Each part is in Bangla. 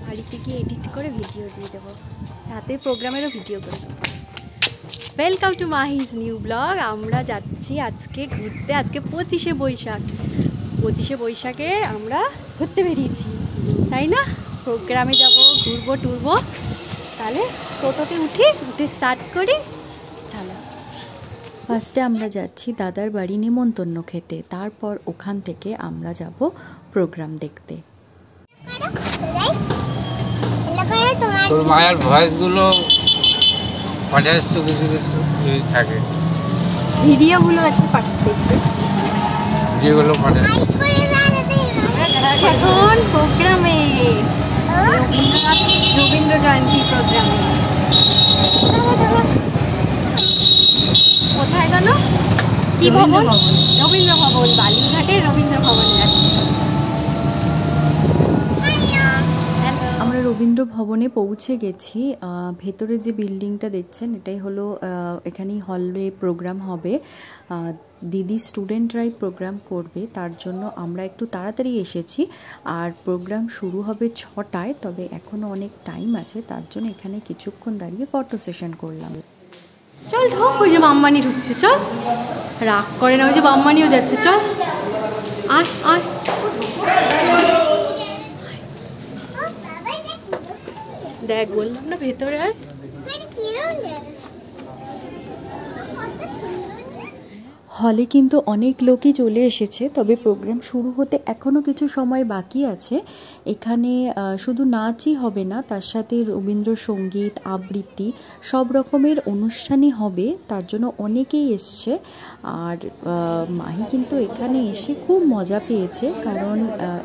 বাড়িতে গিয়ে এডিট করে ভিডিও দিয়ে দেবো, রাতে প্রোগ্রামেরও ভিডিও করে দেবো। Welcome to মাহিজ new blog. আমরা যাচ্ছি আজকে ঘুরতে। আজকে 25শে বৈশাখ। 25শে বৈশাখে আমরা ঘুরতে বেরিয়েছি, তাই না? প্রোগ্রামে যাব, ঘুরবো টুরবো। তাহলে টোটোতে উঠে স্টার্ট করি। চলো, ফার্স্টে আমরা যাচ্ছি দাদার বাড়ি নিমন্ত্রণ খেতে, তারপর ওখান থেকে আমরা যাব প্রোগ্রাম দেখতে। তোর মায়ের ভয়েসগুলো কিছু কিছু থাকে, ভিডিওগুলো আছে দেখতে, ভিডিওগুলো এখন প্রোগ্রামে রবীন্দ্র জয়ন্তী প্রোগ্রামে। কোথায় জানো? কি ভবন? রবীন্দ্র ভবন। বালুরঘাটে রবীন্দ্র ভবনে যাচ্ছি। আমরা রবীন্দ্র ভবনে পৌঁছে গেছি। ভেতরে যে বিল্ডিংটা দেখছেন এটাই হলো, এখানেই হলে প্রোগ্রাম হবে। দিদি স্টুডেন্টরাই প্রোগ্রাম করবে, তার জন্য আমরা একটু তাড়াতাড়ি এসেছি। আর প্রোগ্রাম শুরু হবে 6টায়, তবে এখনও অনেক টাইম আছে, তার জন্য এখানে কিছুক্ষণ দাঁড়িয়ে ফটো সেশন করলাম। চল ঢোক, ওই যে মাম্মানি ঢুকছে, চল। রাগ করে না, ওই যে মাম্মানিও যাচ্ছে, চল আয় আয়। দেখ, বললাম না ভেতরে আয়। হলে কিন্তু অনেক লোকই চলে এসেছে, তবে প্রোগ্রাম শুরু হতে এখনও কিছু সময় বাকি আছে। এখানে শুধু নাচই হবে না, তার সাথে রবীন্দ্রসঙ্গীত, আবৃত্তি সব রকমের অনুষ্ঠানই হবে, তার জন্য অনেকেই এসছে। আর মাহি কিন্তু এখানে এসে খুব মজা পেয়েছে, কারণ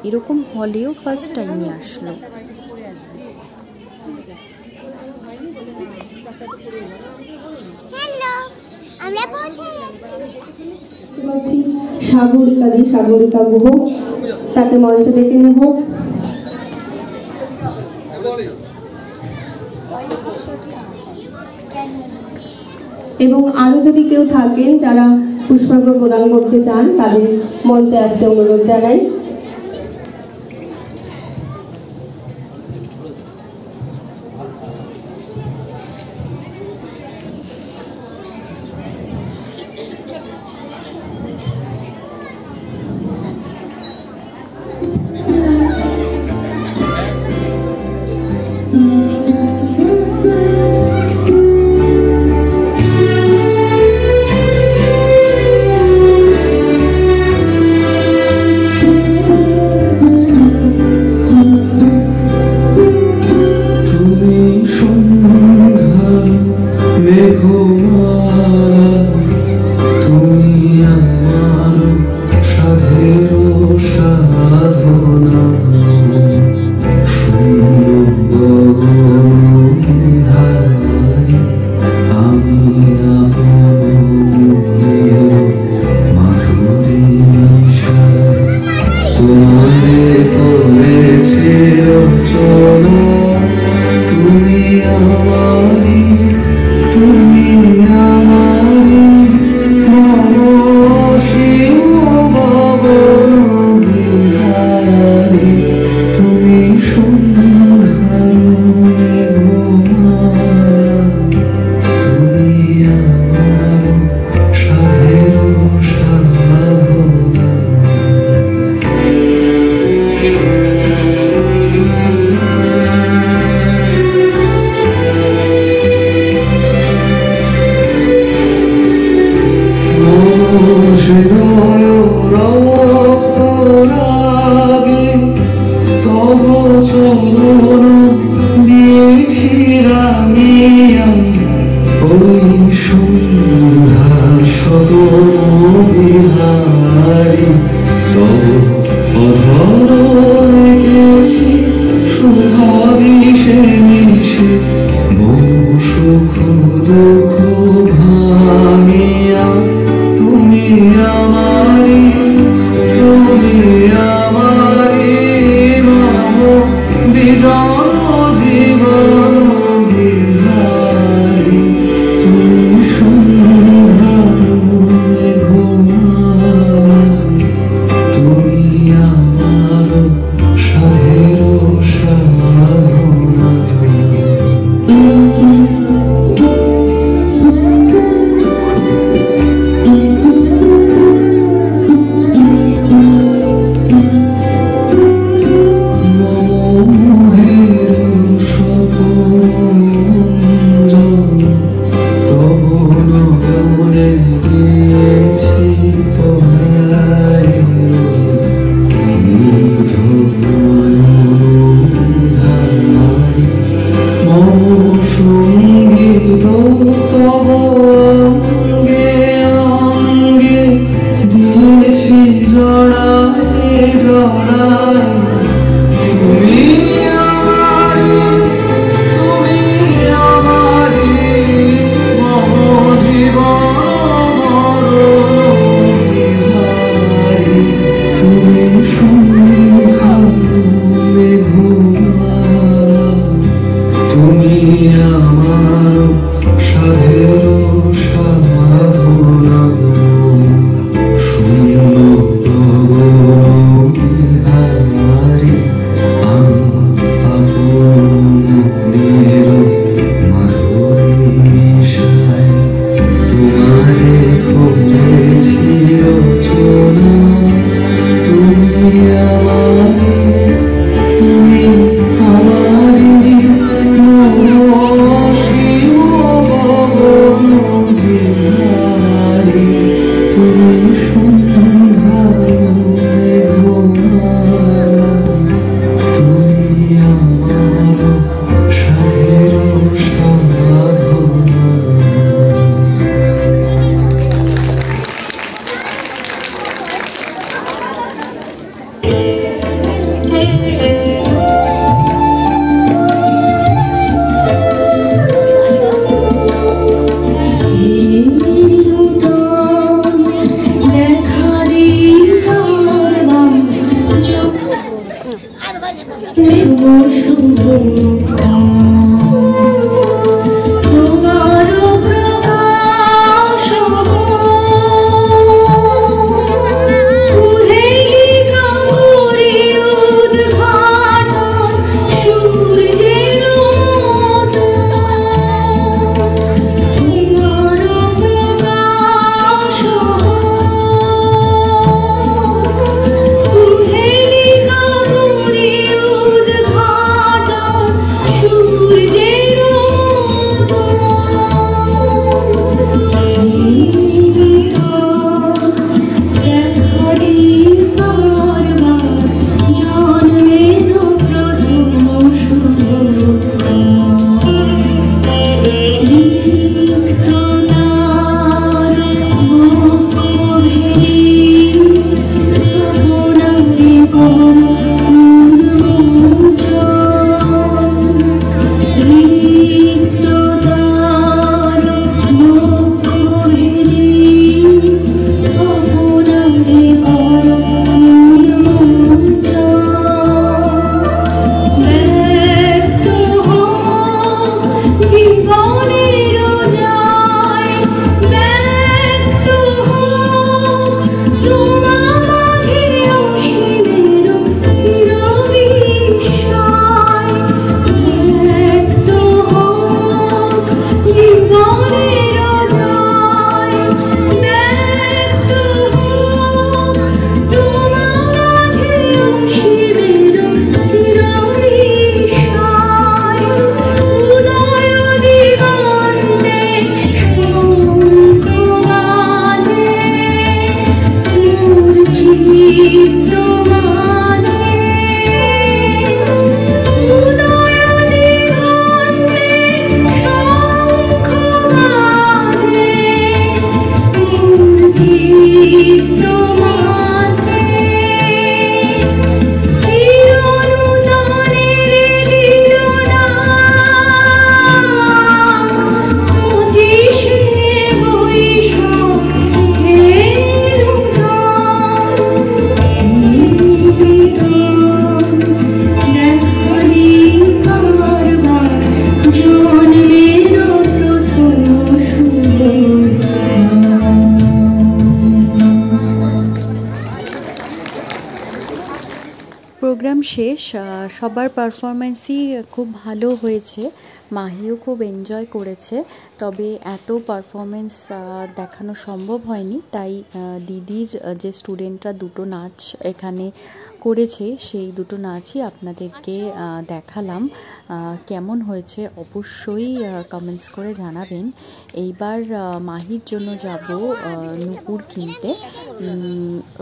এরকম হলেও ফার্স্ট টাইমই আসলো। সাগরিকা গুহ, তাকে মঞ্চে ডেকে নেব। এবং আরো যদি কেউ থাকেন যারা পুষ্পার্ঘ্য প্রদান করতে চান, তাদের মঞ্চে আসতে অনুরোধ জানাই। সাধের প্রোগ্রাম শেষ, সবার পারফরমেন্সই খুব ভালো হয়েছে, মাহিও খুব এনজয় করেছে। তবে এত পারফরমেন্স দেখানো সম্ভব হয়নি, তাই দিদির যে স্টুডেন্টরা দুটো নাচ এখানে করেছে সেই দুটো নাচই আপনাদেরকে দেখালাম। কেমন হয়েছে অবশ্যই কমেন্টস করে জানাবেন। এইবার মাহির জন্য যাব নূপুর কিনতে,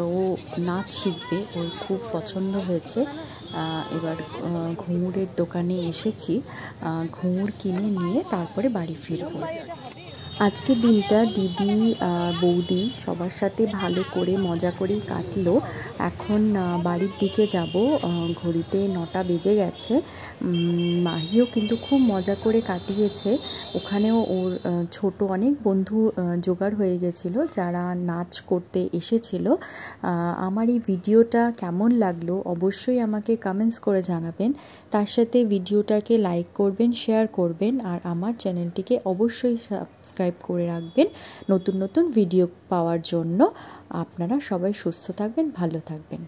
ও নাচ শিখবে, ওর খুব পছন্দ হয়েছে। এবার ঘুঙুরের দোকানে এসেছি, ঘুঙুর কিনে নিয়ে তারপরে বাড়ি ফিরব। আজকের দিনটা দিদি বৌদি সবার সাথে ভালো করে মজা করেই কাটলো। এখন বাড়ির দিকে যাব, ঘড়িতে 9টা বেজে গেছে। মাহিও কিন্তু খুব মজা করে কাটিয়েছে, ওখানেও ওর ছোট অনেক বন্ধু জোগাড় হয়ে গেছিলো যারা নাচ করতে এসেছিল। আমার এই ভিডিওটা কেমন লাগলো অবশ্যই আমাকে কমেন্টস করে জানাবেন। তার সাথে ভিডিওটাকে লাইক করবেন, শেয়ার করবেন, আর আমার চ্যানেলটিকে অবশ্যই সাবস্ক্রাইব করে রাখবেন নতুন নতুন ভিডিও পাওয়ার জন্য। আপনারা সবাই সুস্থ থাকবেন, ভালো থাকবেন।